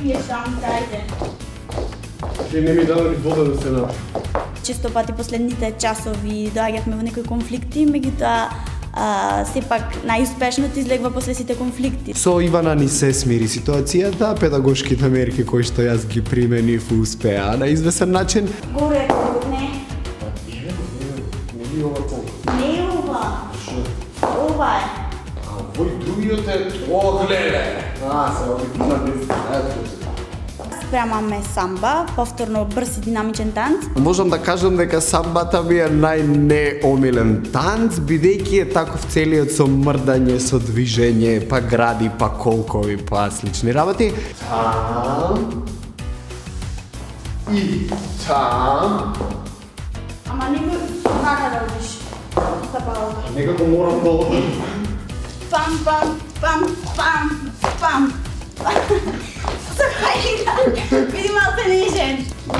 пиеш само дајте. Ти не ми дава ни вода да се напи. Често пати последните часови доаѓавме во некои конфликти, меѓутоа сепак најуспешното излегва после сите конфликти. Со Ивана ни се смири ситуацијата, педагошките мерки кои што јас ги применив успеа на извесен начин. Горе, не. Не ова толку. Не ова. Ова е. А овој другиот е... О, гледе! Се обикна без... Спремаме самба, повторно брз и динамичен танц. Можам да кажам дека самбата ми е најнеомилен танц, бидејќи е таков целиот со мрдање, со движење, па гради, па колкови, па слични работи. Там. И там. Ама некој така да одиш. Некако морам да одам. Пам, пам, пам, пам, пам. Види малце нежен. 2,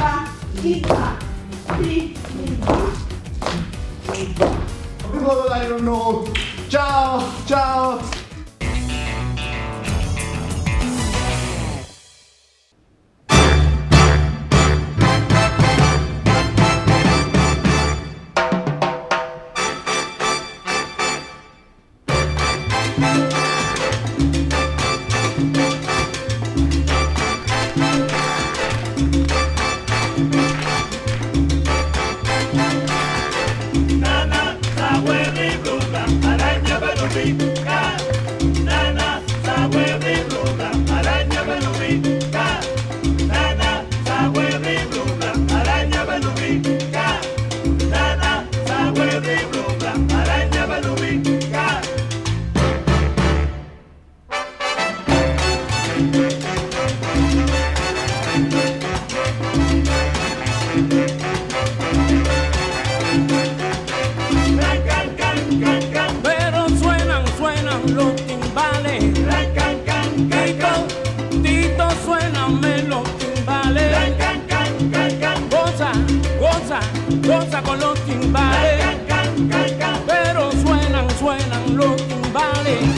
3, 3, 2. Благодарам многу. Чао, чао. Goza con los timbales, pero suenan los timbales.